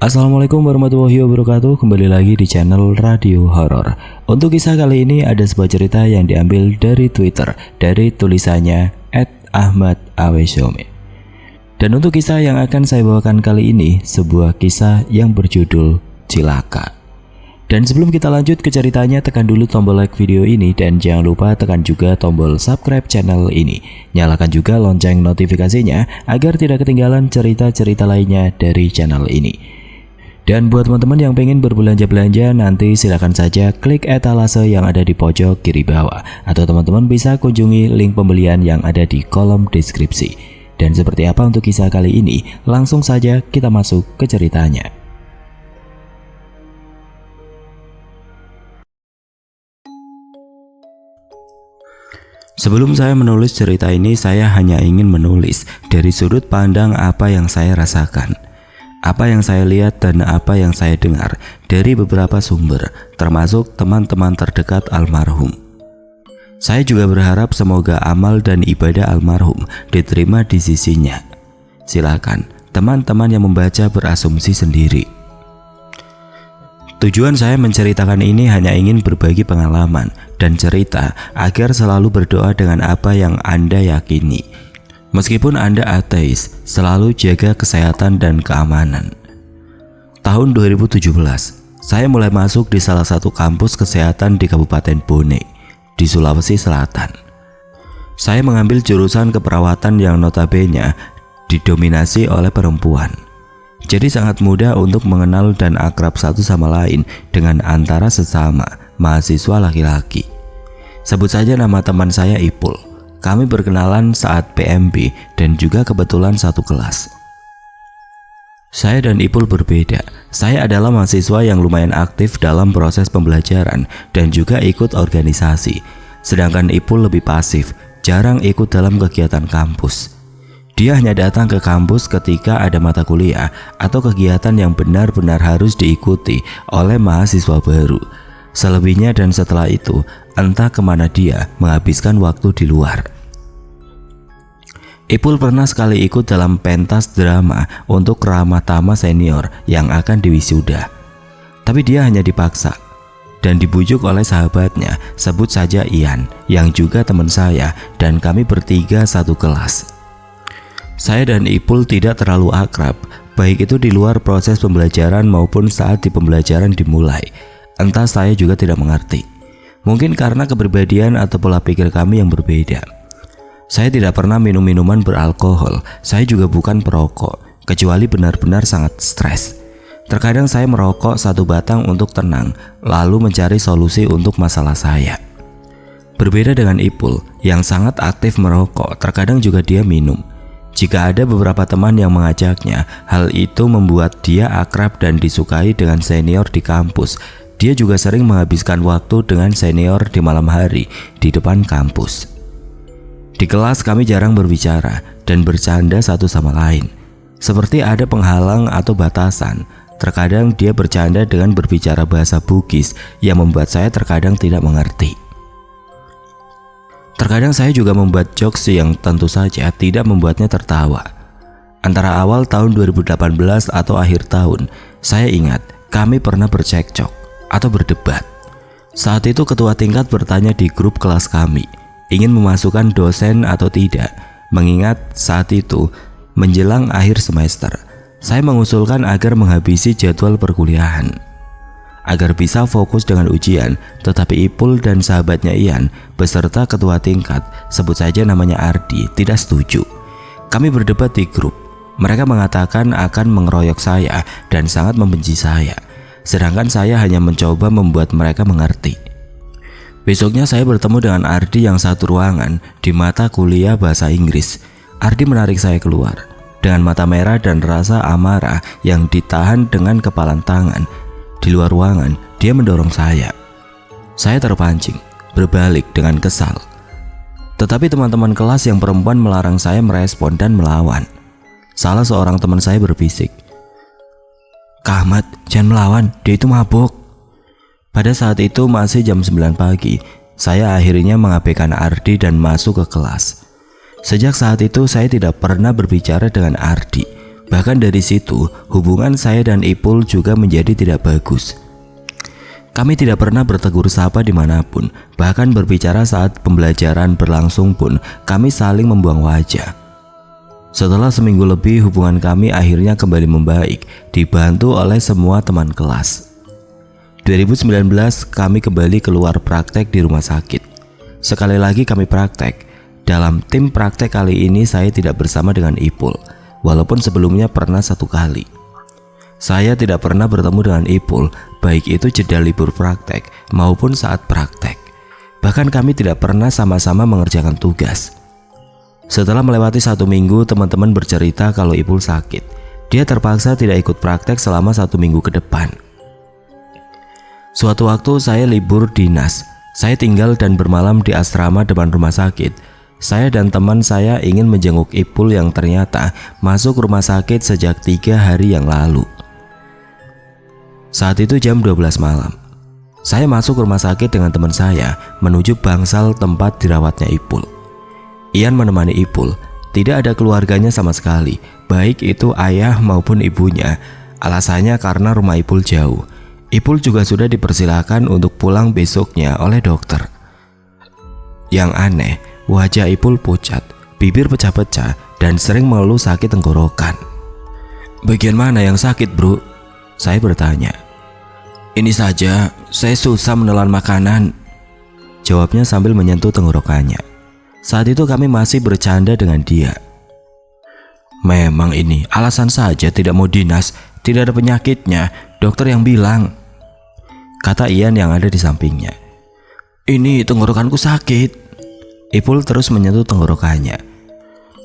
Assalamualaikum warahmatullahi wabarakatuh. Kembali lagi di channel Radio Horor. Untuk kisah kali ini ada sebuah cerita yang diambil dari Twitter, dari tulisannya @ahmadawesyome. Dan untuk kisah yang akan saya bawakan kali ini, sebuah kisah yang berjudul Cilaka. Dan sebelum kita lanjut ke ceritanya, tekan dulu tombol like video ini dan jangan lupa tekan juga tombol subscribe channel ini. Nyalakan juga lonceng notifikasinya agar tidak ketinggalan cerita-cerita lainnya dari channel ini. Dan buat teman-teman yang pengen berbelanja-belanja, nanti silakan saja klik etalase yang ada di pojok kiri bawah, atau teman-teman bisa kunjungi link pembelian yang ada di kolom deskripsi. Dan seperti apa untuk kisah kali ini, langsung saja kita masuk ke ceritanya. Sebelum saya menulis cerita ini, saya hanya ingin menulis dari sudut pandang apa yang saya rasakan, apa yang saya lihat dan apa yang saya dengar dari beberapa sumber, termasuk teman-teman terdekat almarhum. Saya juga berharap semoga amal dan ibadah almarhum diterima di sisinya. Silakan teman-teman yang membaca berasumsi sendiri. Tujuan saya menceritakan ini hanya ingin berbagi pengalaman dan cerita agar selalu berdoa dengan apa yang Anda yakini. Meskipun Anda ateis, selalu jaga kesehatan dan keamanan. Tahun 2017, saya mulai masuk di salah satu kampus kesehatan di Kabupaten Bone, di Sulawesi Selatan. Saya mengambil jurusan keperawatan yang notabene didominasi oleh perempuan. Jadi sangat mudah untuk mengenal dan akrab satu sama lain dengan antara sesama mahasiswa laki-laki. Sebut saja nama teman saya Ipul. Kami berkenalan saat PMB dan juga kebetulan satu kelas. Saya dan Ipul berbeda. Saya adalah mahasiswa yang lumayan aktif dalam proses pembelajaran dan juga ikut organisasi. Sedangkan Ipul lebih pasif, jarang ikut dalam kegiatan kampus. Dia hanya datang ke kampus ketika ada mata kuliah atau kegiatan yang benar-benar harus diikuti oleh mahasiswa baru. Selebihnya dan setelah itu, entah kemana dia menghabiskan waktu di luar. Ipul pernah sekali ikut dalam pentas drama untuk ramah tamah senior yang akan diwisuda. Tapi dia hanya dipaksa dan dibujuk oleh sahabatnya, sebut saja Ian, yang juga teman saya, dan kami bertiga satu kelas. Saya dan Ipul tidak terlalu akrab, baik itu di luar proses pembelajaran maupun saat di pembelajaran dimulai. Entah, saya juga tidak mengerti. Mungkin karena kepribadian atau pola pikir kami yang berbeda. Saya tidak pernah minum minuman beralkohol. Saya juga bukan perokok, kecuali benar-benar sangat stres. Terkadang saya merokok satu batang untuk tenang, lalu mencari solusi untuk masalah saya. Berbeda dengan Ipul yang sangat aktif merokok, terkadang juga dia minum. Jika ada beberapa teman yang mengajaknya, hal itu membuat dia akrab dan disukai dengan senior di kampus. Dia juga sering menghabiskan waktu dengan senior di malam hari di depan kampus. Di kelas kami jarang berbicara dan bercanda satu sama lain. Seperti ada penghalang atau batasan. Terkadang dia bercanda dengan berbicara bahasa Bugis yang membuat saya terkadang tidak mengerti. Terkadang saya juga membuat jokes yang tentu saja tidak membuatnya tertawa. Antara awal tahun 2018 atau akhir tahun, saya ingat kami pernah bercekcok atau berdebat. Saat itu ketua tingkat bertanya di grup kelas kami, ingin memasukkan dosen atau tidak, mengingat saat itu menjelang akhir semester. Saya mengusulkan agar menghabisi jadwal perkuliahan agar bisa fokus dengan ujian, tetapi Ipul dan sahabatnya Ian beserta ketua tingkat, sebut saja namanya Ardi, tidak setuju. Kami berdebat di grup. Mereka mengatakan akan mengeroyok saya dan sangat membenci saya, sedangkan saya hanya mencoba membuat mereka mengerti. Besoknya saya bertemu dengan Ardi yang satu ruangan di mata kuliah bahasa Inggris. Ardi menarik saya keluar dengan mata merah dan rasa amarah yang ditahan dengan kepalan tangan. Di luar ruangan, dia mendorong saya. Saya terpancing, berbalik dengan kesal. Tetapi teman-teman kelas yang perempuan melarang saya merespon dan melawan. Salah seorang teman saya berbisik, "Kak Ahmad, jangan melawan, dia itu mabuk." Pada saat itu masih jam 9 pagi, saya akhirnya mengabaikan Ardi dan masuk ke kelas. Sejak saat itu saya tidak pernah berbicara dengan Ardi. Bahkan dari situ, hubungan saya dan Ipul juga menjadi tidak bagus. Kami tidak pernah bertegur sapa dimanapun, bahkan berbicara saat pembelajaran berlangsung pun kami saling membuang wajah. Setelah seminggu lebih, hubungan kami akhirnya kembali membaik, dibantu oleh semua teman kelas. 2019 kami kembali keluar praktek di rumah sakit. Sekali lagi kami praktek. Dalam tim praktek kali ini saya tidak bersama dengan Ipul, walaupun sebelumnya pernah satu kali. Saya tidak pernah bertemu dengan Ipul, baik itu jeda libur praktek maupun saat praktek. Bahkan kami tidak pernah sama-sama mengerjakan tugas. Setelah melewati 1 minggu, teman-teman bercerita kalau Ipul sakit. Dia terpaksa tidak ikut praktek selama 1 minggu ke depan. Suatu waktu saya libur dinas. Saya tinggal dan bermalam di asrama depan rumah sakit. Saya dan teman saya ingin menjenguk Ipul yang ternyata masuk rumah sakit sejak 3 hari yang lalu. Saat itu jam 12 malam. Saya masuk rumah sakit dengan teman saya menuju bangsal tempat dirawatnya Ipul. Ian menemani Ipul. Tidak ada keluarganya sama sekali, baik itu ayah maupun ibunya. Alasannya karena rumah Ipul jauh. Ipul juga sudah dipersilakan untuk pulang besoknya oleh dokter. Yang aneh, wajah Ipul pucat, bibir pecah-pecah, dan sering mengeluh sakit tenggorokan. "Bagian mana yang sakit, bro?" Saya bertanya. "Ini saja, saya susah menelan makanan," jawabnya sambil menyentuh tenggorokannya. Saat itu kami masih bercanda dengan dia. "Memang ini alasan saja tidak mau dinas, tidak ada penyakitnya, dokter yang bilang," kata Ian yang ada di sampingnya. "Ini tenggorokanku sakit." Ipul terus menyentuh tenggorokannya.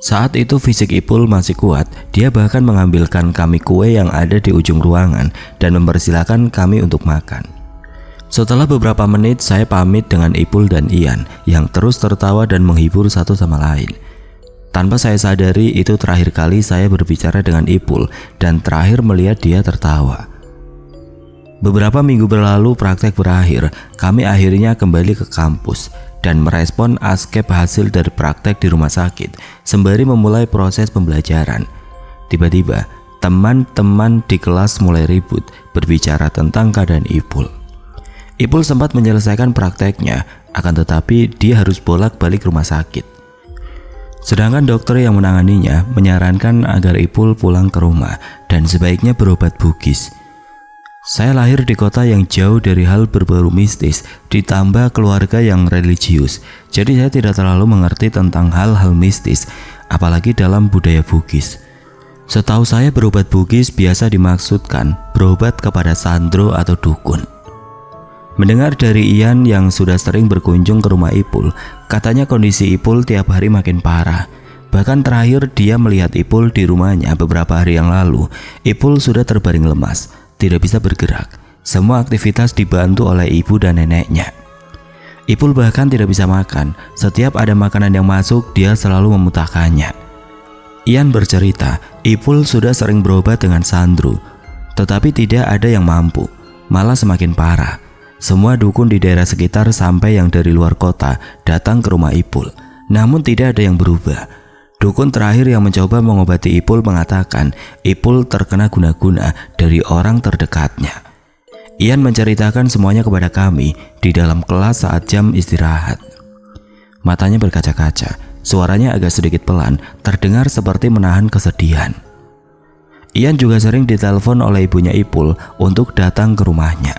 Saat itu fisik Ipul masih kuat, dia bahkan mengambilkan kami kue yang ada di ujung ruangan dan mempersilahkan kami untuk makan. Setelah beberapa menit saya pamit dengan Ipul dan Ian yang terus tertawa dan menghibur satu sama lain. Tanpa saya sadari itu terakhir kali saya berbicara dengan Ipul dan terakhir melihat dia tertawa. Beberapa minggu berlalu praktek berakhir, kami akhirnya kembali ke kampus dan merespon askep hasil dari praktek di rumah sakit sembari memulai proses pembelajaran. Tiba-tiba teman-teman di kelas mulai ribut berbicara tentang keadaan Ipul. Ipul sempat menyelesaikan prakteknya, akan tetapi dia harus bolak-balik rumah sakit. Sedangkan dokter yang menanganinya menyarankan agar Ipul pulang ke rumah dan sebaiknya berobat bugis. Saya lahir di kota yang jauh dari hal berbau mistis, ditambah keluarga yang religius. Jadi saya tidak terlalu mengerti tentang hal-hal mistis, apalagi dalam budaya Bugis. Setahu saya berobat Bugis biasa dimaksudkan berobat kepada sandro atau dukun. Mendengar dari Ian yang sudah sering berkunjung ke rumah Ipul, katanya kondisi Ipul tiap hari makin parah. Bahkan terakhir dia melihat Ipul di rumahnya beberapa hari yang lalu. Ipul sudah terbaring lemas, tidak bisa bergerak. Semua aktivitas dibantu oleh ibu dan neneknya. Ipul bahkan tidak bisa makan. Setiap ada makanan yang masuk, dia selalu memuntahkannya. Ian bercerita, Ipul sudah sering berobat dengan sandro, tetapi tidak ada yang mampu, malah semakin parah. Semua dukun di daerah sekitar sampai yang dari luar kota datang ke rumah Ipul, namun tidak ada yang berubah. Dukun terakhir yang mencoba mengobati Ipul mengatakan Ipul terkena guna-guna dari orang terdekatnya. Ian menceritakan semuanya kepada kami di dalam kelas saat jam istirahat. Matanya berkaca-kaca, suaranya agak sedikit pelan, terdengar seperti menahan kesedihan. Ian juga sering ditelepon oleh ibunya Ipul untuk datang ke rumahnya.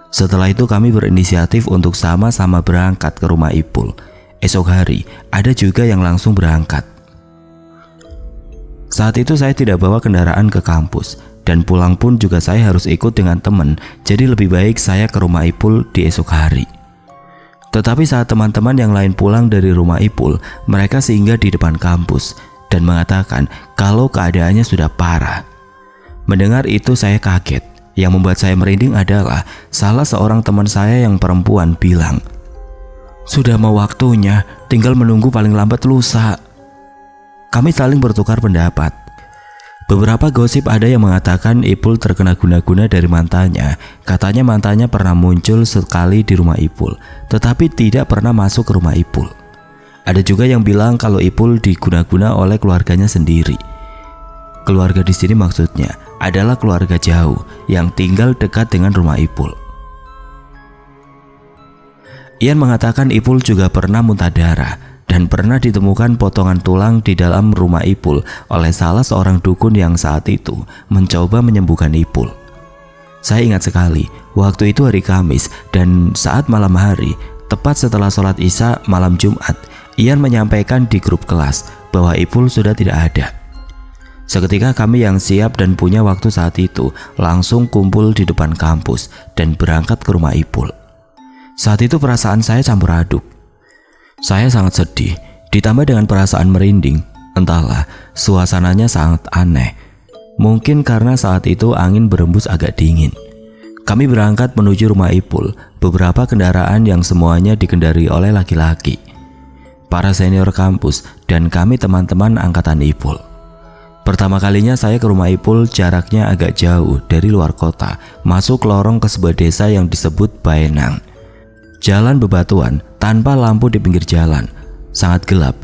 Setelah itu kami berinisiatif untuk sama-sama berangkat ke rumah Ipul. Esok hari ada juga yang langsung berangkat. Saat itu saya tidak bawa kendaraan ke kampus, dan pulang pun juga saya harus ikut dengan teman, jadi lebih baik saya ke rumah Ipul di esok hari. Tetapi saat teman-teman yang lain pulang dari rumah Ipul, mereka singgah di depan kampus dan mengatakan kalau keadaannya sudah parah. Mendengar itu saya kaget. Yang membuat saya merinding adalah salah seorang teman saya yang perempuan bilang, "Sudah mau waktunya, tinggal menunggu paling lambat lusa." Kami saling bertukar pendapat. Beberapa gosip ada yang mengatakan Ipul terkena guna-guna dari mantannya. Katanya mantannya pernah muncul sekali di rumah Ipul, tetapi tidak pernah masuk ke rumah Ipul. Ada juga yang bilang kalau Ipul diguna-guna oleh keluarganya sendiri. Keluarga di sini maksudnya adalah keluarga jauh yang tinggal dekat dengan rumah Ipul. Ian mengatakan Ipul juga pernah muntah darah dan pernah ditemukan potongan tulang di dalam rumah Ipul oleh salah seorang dukun yang saat itu mencoba menyembuhkan Ipul. Saya ingat sekali, waktu itu hari Kamis dan saat malam hari, tepat setelah sholat Isya malam Jumat, Ian menyampaikan di grup kelas bahwa Ipul sudah tidak ada. Seketika kami yang siap dan punya waktu saat itu langsung kumpul di depan kampus dan berangkat ke rumah Ipul. Saat itu perasaan saya campur aduk. Saya sangat sedih, ditambah dengan perasaan merinding. Entahlah, suasananya sangat aneh. Mungkin karena saat itu angin berembus agak dingin. Kami berangkat menuju rumah Ipul, beberapa kendaraan yang semuanya dikendari oleh laki-laki, para senior kampus, dan kami teman-teman angkatan Ipul. Pertama kalinya saya ke rumah Ipul, jaraknya agak jauh dari luar kota, masuk lorong ke sebuah desa yang disebut Baenang. Jalan bebatuan, tanpa lampu di pinggir jalan, sangat gelap.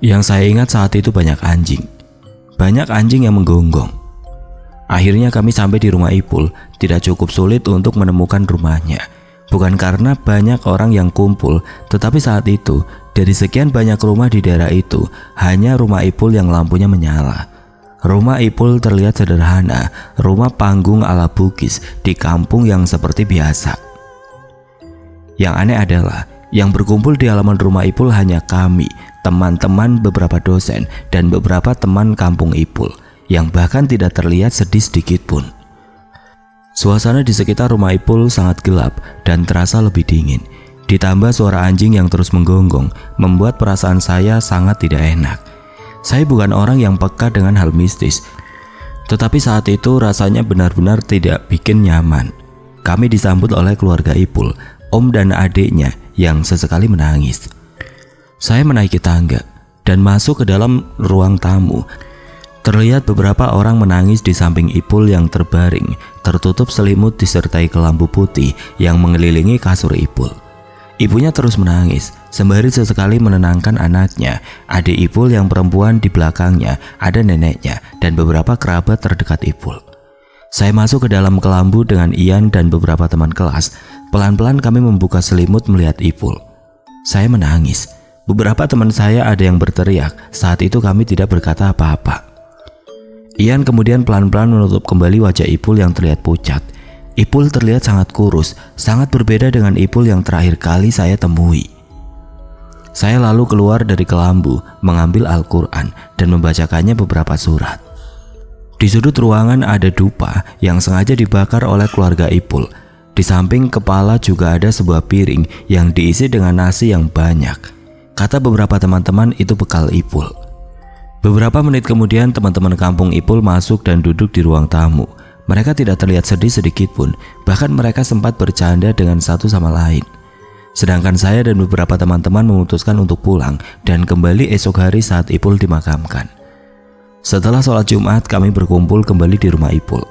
Yang saya ingat saat itu banyak anjing yang menggonggong. Akhirnya kami sampai di rumah Ipul. Tidak cukup sulit untuk menemukan rumahnya. Bukan karena banyak orang yang kumpul, tetapi saat itu dari sekian banyak rumah di daerah itu, hanya rumah Ipul yang lampunya menyala. Rumah Ipul terlihat sederhana, rumah panggung ala Bugis di kampung yang seperti biasa. Yang aneh adalah, yang berkumpul di halaman rumah Ipul hanya kami, teman-teman beberapa dosen, dan beberapa teman kampung Ipul, yang bahkan tidak terlihat sedih sedikit pun. Suasana di sekitar rumah Ipul sangat gelap dan terasa lebih dingin. Ditambah suara anjing yang terus menggonggong, membuat perasaan saya sangat tidak enak. Saya bukan orang yang peka dengan hal mistis, tetapi saat itu rasanya benar-benar tidak bikin nyaman. Kami disambut oleh keluarga Ipul, om dan adiknya yang sesekali menangis. Saya menaiki tangga dan masuk ke dalam ruang tamu. Terlihat beberapa orang menangis di samping Ipul yang terbaring, tertutup selimut disertai kelambu putih yang mengelilingi kasur Ipul. Ibunya terus menangis, sembari sesekali menenangkan anaknya. Adik Ipul yang perempuan di belakangnya, ada neneknya dan beberapa kerabat terdekat Ipul. Saya masuk ke dalam kelambu dengan Ian dan beberapa teman kelas. Pelan-pelan kami membuka selimut melihat Ipul. Saya menangis. Beberapa teman saya ada yang berteriak. Saat itu kami tidak berkata apa-apa. Ian kemudian pelan-pelan menutup kembali wajah Ipul yang terlihat pucat. Ipul terlihat sangat kurus, sangat berbeda dengan Ipul yang terakhir kali saya temui. Saya lalu keluar dari kelambu, mengambil Al-Quran dan membacakannya beberapa surat. Di sudut ruangan ada dupa yang sengaja dibakar oleh keluarga Ipul. Di samping kepala juga ada sebuah piring yang diisi dengan nasi yang banyak. Kata beberapa teman-teman itu bekal Ipul. Beberapa menit kemudian teman-teman kampung Ipul masuk dan duduk di ruang tamu. Mereka tidak terlihat sedih sedikit pun, bahkan mereka sempat bercanda dengan satu sama lain. Sedangkan saya dan beberapa teman-teman memutuskan untuk pulang dan kembali esok hari saat Ipul dimakamkan. Setelah sholat Jumat, kami berkumpul kembali di rumah Ipul.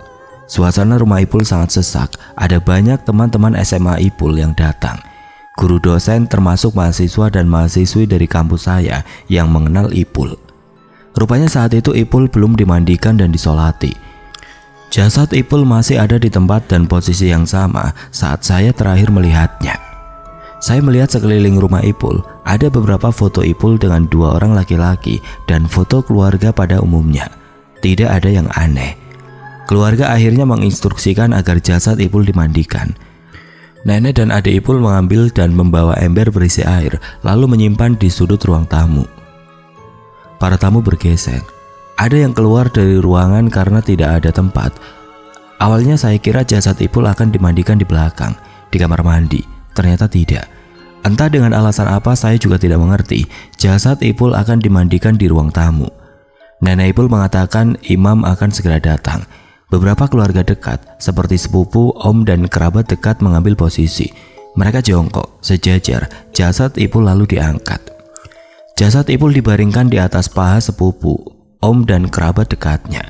Suasana rumah Ipul sangat sesak, ada banyak teman-teman SMA Ipul yang datang. Guru dosen termasuk mahasiswa dan mahasiswi dari kampus saya yang mengenal Ipul. Rupanya saat itu Ipul belum dimandikan dan disolati. Jasad Ipul masih ada di tempat dan posisi yang sama saat saya terakhir melihatnya. Saya melihat sekeliling rumah Ipul, ada beberapa foto Ipul dengan dua orang laki-laki dan foto keluarga pada umumnya. Tidak ada yang aneh. Keluarga akhirnya menginstruksikan agar jasad Ipul dimandikan. Nenek dan adik Ipul mengambil dan membawa ember berisi air, lalu menyimpan di sudut ruang tamu. Para tamu bergeser. Ada yang keluar dari ruangan karena tidak ada tempat. Awalnya saya kira jasad Ipul akan dimandikan di belakang, di kamar mandi. Ternyata tidak. Entah dengan alasan apa saya juga tidak mengerti. Jasad Ipul akan dimandikan di ruang tamu. Nenek Ipul mengatakan imam akan segera datang. Beberapa keluarga dekat seperti sepupu, om dan kerabat dekat mengambil posisi. Mereka jongkok, sejajar. Jasad Ipul lalu diangkat. Jasad Ipul dibaringkan di atas paha sepupu, om dan kerabat dekatnya.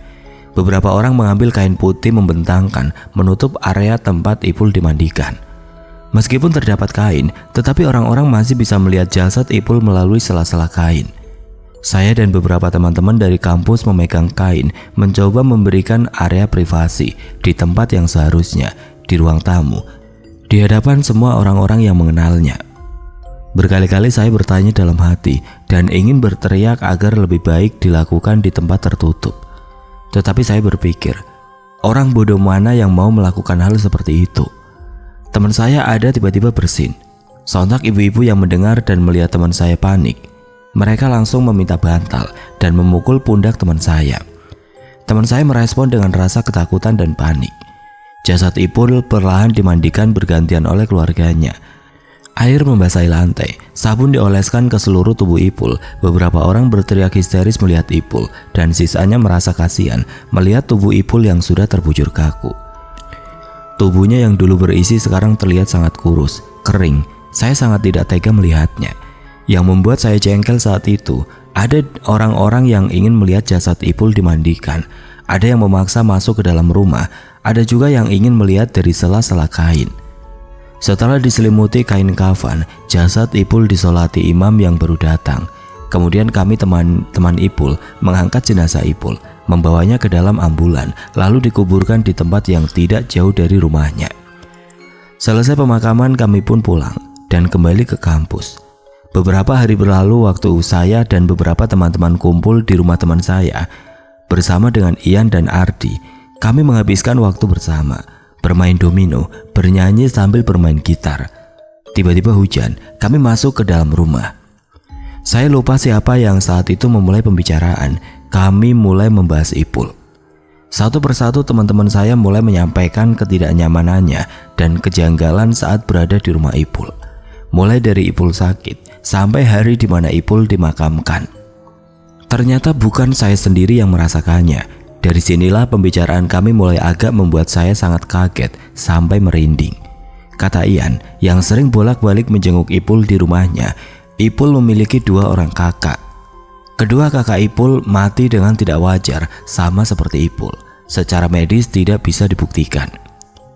Beberapa orang mengambil kain putih membentangkan menutup area tempat Ipul dimandikan. Meskipun terdapat kain, tetapi orang-orang masih bisa melihat jasad Ipul melalui sela-sela kain. Saya dan beberapa teman-teman dari kampus memegang kain, mencoba memberikan area privasi di tempat yang seharusnya, di ruang tamu, di hadapan semua orang-orang yang mengenalnya. Berkali-kali saya bertanya dalam hati dan ingin berteriak agar lebih baik dilakukan di tempat tertutup. Tetapi saya berpikir, orang bodoh mana yang mau melakukan hal seperti itu? Teman saya ada tiba-tiba bersin. Sontak ibu-ibu yang mendengar dan melihat teman saya panik. Mereka langsung meminta bantal dan memukul pundak teman saya. Teman saya merespon dengan rasa ketakutan dan panik. Jasad Ipul perlahan dimandikan bergantian oleh keluarganya. Air membasahi lantai, sabun dioleskan ke seluruh tubuh Ipul. Beberapa orang berteriak histeris melihat Ipul, dan sisanya merasa kasihan melihat tubuh Ipul yang sudah terbujur kaku. Tubuhnya yang dulu berisi sekarang terlihat sangat kurus, kering. Saya sangat tidak tega melihatnya. Yang membuat saya jengkel saat itu, ada orang-orang yang ingin melihat jasad Ipul dimandikan. Ada yang memaksa masuk ke dalam rumah, ada juga yang ingin melihat dari sela-sela kain. Setelah diselimuti kain kafan, jasad Ipul disolati imam yang baru datang. Kemudian kami teman-teman Ipul mengangkat jenazah Ipul, membawanya ke dalam ambulan, lalu dikuburkan di tempat yang tidak jauh dari rumahnya. Selesai pemakaman, kami pun pulang dan kembali ke kampus. Beberapa hari berlalu waktu saya dan beberapa teman-teman kumpul di rumah teman saya. Bersama dengan Ian dan Ardi, kami menghabiskan waktu bersama, bermain domino, bernyanyi sambil bermain gitar. Tiba-tiba hujan, kami masuk ke dalam rumah. Saya lupa siapa yang saat itu memulai pembicaraan. Kami mulai membahas Ipul. Satu persatu teman-teman saya mulai menyampaikan ketidaknyamanannya dan kejanggalan saat berada di rumah Ipul. Mulai dari Ipul sakit, sampai hari di mana Ipul dimakamkan. Ternyata bukan saya sendiri yang merasakannya. Dari sinilah pembicaraan kami mulai agak membuat saya sangat kaget sampai merinding. Kata Ian yang sering bolak-balik menjenguk Ipul di rumahnya, Ipul memiliki 2 orang kakak. Kedua kakak Ipul mati dengan tidak wajar, sama seperti Ipul. Secara medis tidak bisa dibuktikan.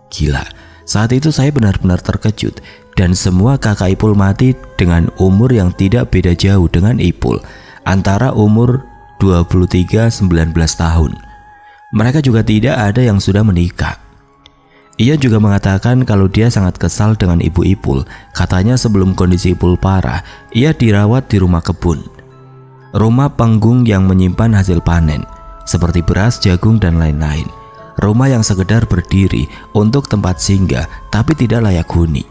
Gila, saat itu saya benar-benar terkejut. Dan semua kakak Ipul mati dengan umur yang tidak beda jauh dengan Ipul, antara umur 23-19 tahun. Mereka juga tidak ada yang sudah menikah. Ia juga mengatakan kalau dia sangat kesal dengan ibu Ipul. Katanya sebelum kondisi Ipul parah, ia dirawat di rumah kebun, rumah panggung yang menyimpan hasil panen seperti beras, jagung, dan lain-lain. Rumah yang sekedar berdiri untuk tempat singgah tapi tidak layak huni.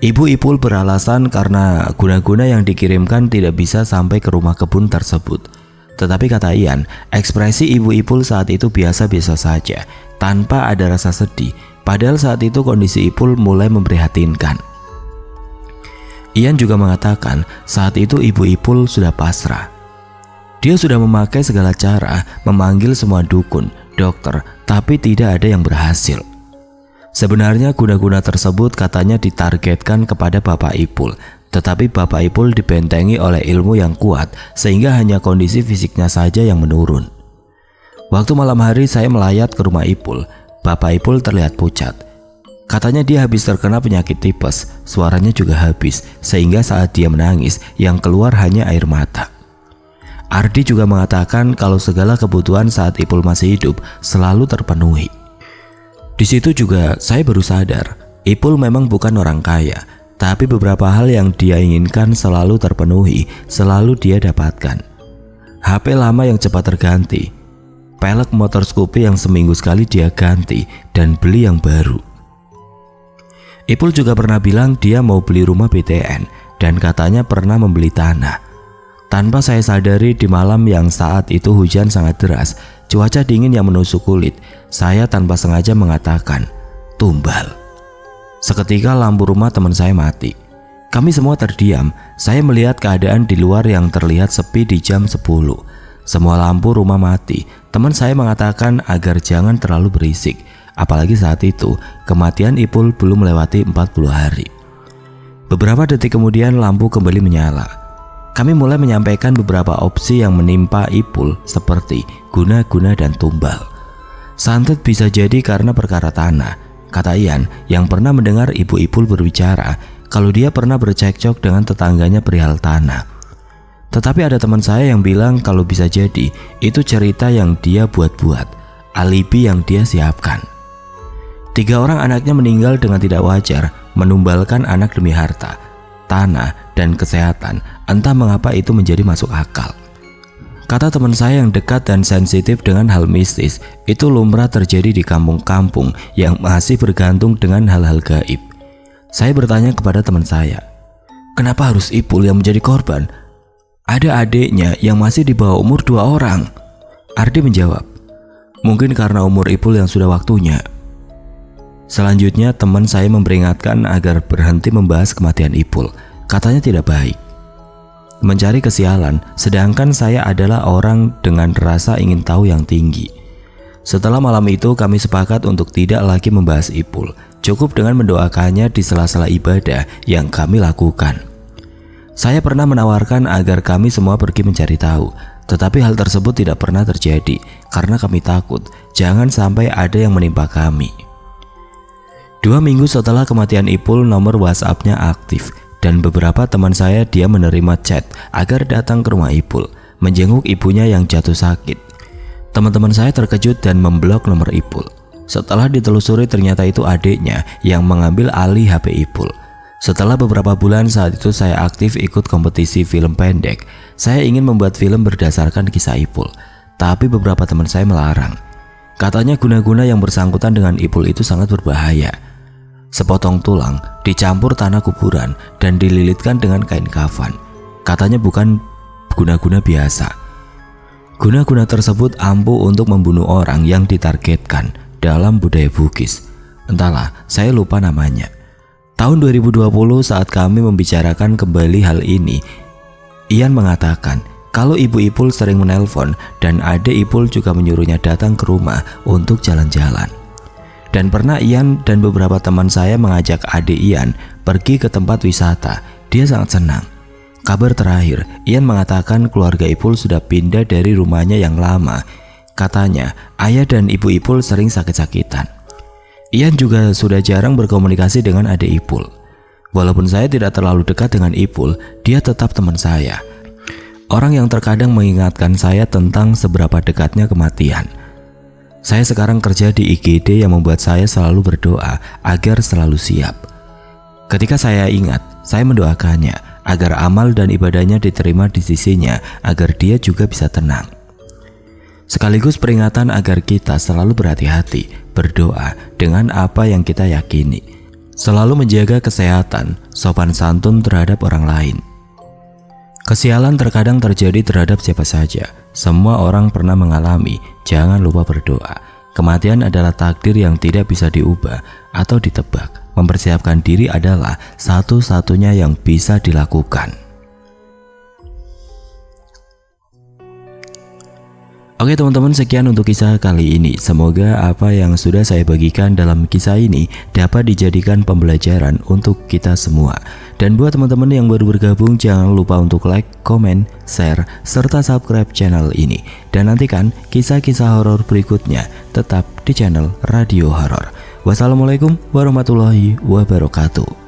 Ibu Ipul beralasan karena guna-guna yang dikirimkan tidak bisa sampai ke rumah kebun tersebut. Tetapi kata Ian, ekspresi ibu Ipul saat itu biasa-biasa saja, tanpa ada rasa sedih. Padahal saat itu kondisi Ipul mulai memprihatinkan. Ian juga mengatakan saat itu ibu Ipul sudah pasrah. Dia sudah memakai segala cara, memanggil semua dukun, dokter, tapi tidak ada yang berhasil. Sebenarnya guna-guna tersebut katanya ditargetkan kepada Bapak Ipul, tetapi Bapak Ipul dibentengi oleh ilmu yang kuat sehingga hanya kondisi fisiknya saja yang menurun. Waktu malam hari saya melayat ke rumah Ipul. Bapak Ipul terlihat pucat. Katanya dia habis terkena penyakit tipes, suaranya juga habis sehingga saat dia menangis yang keluar hanya air mata. Ardi juga mengatakan kalau segala kebutuhan saat Ipul masih hidup selalu terpenuhi. Di situ juga saya baru sadar, Ipul memang bukan orang kaya, tapi beberapa hal yang dia inginkan selalu terpenuhi, selalu dia dapatkan. HP lama yang cepat terganti, pelek motor Scoopy yang seminggu sekali dia ganti, dan beli yang baru. Ipul juga pernah bilang dia mau beli rumah BTN, dan katanya pernah membeli tanah. Tanpa saya sadari di malam yang saat itu hujan sangat deras, cuaca dingin yang menusuk kulit, saya tanpa sengaja mengatakan, "Tumbal." Seketika lampu rumah teman saya mati. Kami semua terdiam. Saya melihat keadaan di luar yang terlihat sepi di jam 10. Semua lampu rumah mati. Teman saya mengatakan agar jangan terlalu berisik. Apalagi saat itu kematian Ipul belum melewati 40 hari. Beberapa detik kemudian lampu kembali menyala. Kami mulai menyampaikan beberapa opsi yang menimpa Ipul seperti guna-guna dan tumbal. Santet bisa jadi karena perkara tanah. Kata Ian yang pernah mendengar ibu Ipul berbicara kalau dia pernah bercekcok dengan tetangganya perihal tanah. Tetapi ada teman saya yang bilang kalau bisa jadi itu cerita yang dia buat-buat, alibi yang dia siapkan. 3 orang anaknya meninggal dengan tidak wajar, menumbalkan anak demi harta, tanah, dan kesehatan. Entah mengapa itu menjadi masuk akal. Kata teman saya yang dekat dan sensitif dengan hal mistis, itu lumrah terjadi di kampung-kampung yang masih bergantung dengan hal-hal gaib. Saya bertanya kepada teman saya, kenapa harus Ipul yang menjadi korban? Ada adiknya yang masih di bawah umur 2 orang. Ardi menjawab, mungkin karena umur Ipul yang sudah waktunya. Selanjutnya teman saya memperingatkan agar berhenti membahas kematian Ipul. Katanya tidak baik, mencari kesialan, sedangkan saya adalah orang dengan rasa ingin tahu yang tinggi. Setelah malam itu kami sepakat untuk tidak lagi membahas Ipul, cukup dengan mendoakannya di sela-sela ibadah yang kami lakukan. Saya pernah menawarkan agar kami semua pergi mencari tahu, tetapi hal tersebut tidak pernah terjadi karena kami takut jangan sampai ada yang menimpa kami. 2 minggu setelah kematian Ipul, nomor WhatsApp-nya aktif dan beberapa teman saya dia menerima chat agar datang ke rumah Ipul, menjenguk ibunya yang jatuh sakit. Teman-teman saya terkejut dan memblok nomor Ipul. Setelah ditelusuri ternyata itu adiknya yang mengambil alih HP Ipul. Setelah beberapa bulan saat itu saya aktif ikut kompetisi film pendek. Saya ingin membuat film berdasarkan kisah Ipul, tapi beberapa teman saya melarang. Katanya guna-guna yang bersangkutan dengan Ipul itu sangat berbahaya. Sepotong tulang dicampur tanah kuburan dan dililitkan dengan kain kafan. Katanya bukan guna-guna biasa. Guna-guna tersebut ampuh untuk membunuh orang yang ditargetkan dalam budaya Bugis. Entahlah, saya lupa namanya. Tahun 2020 saat kami membicarakan kembali hal ini, Ian mengatakan kalau ibu Ipul sering menelpon dan adik Ipul juga menyuruhnya datang ke rumah untuk jalan-jalan. Dan pernah Ian dan beberapa teman saya mengajak adik Ian pergi ke tempat wisata. Dia sangat senang. Kabar terakhir, Ian mengatakan keluarga Ipul sudah pindah dari rumahnya yang lama. Katanya ayah dan ibu Ipul sering sakit-sakitan. Ian juga sudah jarang berkomunikasi dengan adik Ipul. Walaupun saya tidak terlalu dekat dengan Ipul, dia tetap teman saya. Orang yang terkadang mengingatkan saya tentang seberapa dekatnya kematian. Saya sekarang kerja di IGD yang membuat saya selalu berdoa agar selalu siap. Ketika saya ingat, saya mendoakannya agar amal dan ibadahnya diterima di sisinya agar dia juga bisa tenang. Sekaligus peringatan agar kita selalu berhati-hati, berdoa dengan apa yang kita yakini. Selalu menjaga kesehatan, sopan santun terhadap orang lain. Kesialan terkadang terjadi terhadap siapa saja. Semua orang pernah mengalami, jangan lupa berdoa. Kematian adalah takdir yang tidak bisa diubah atau ditebak. Mempersiapkan diri adalah satu-satunya yang bisa dilakukan. Oke teman-teman, sekian untuk kisah kali ini. Semoga apa yang sudah saya bagikan dalam kisah ini dapat dijadikan pembelajaran untuk kita semua. Dan buat teman-teman yang baru bergabung, jangan lupa untuk like, komen, share, serta subscribe channel ini. Dan nantikan kisah-kisah horor berikutnya tetap di channel Radio Horor. Wassalamualaikum warahmatullahi wabarakatuh.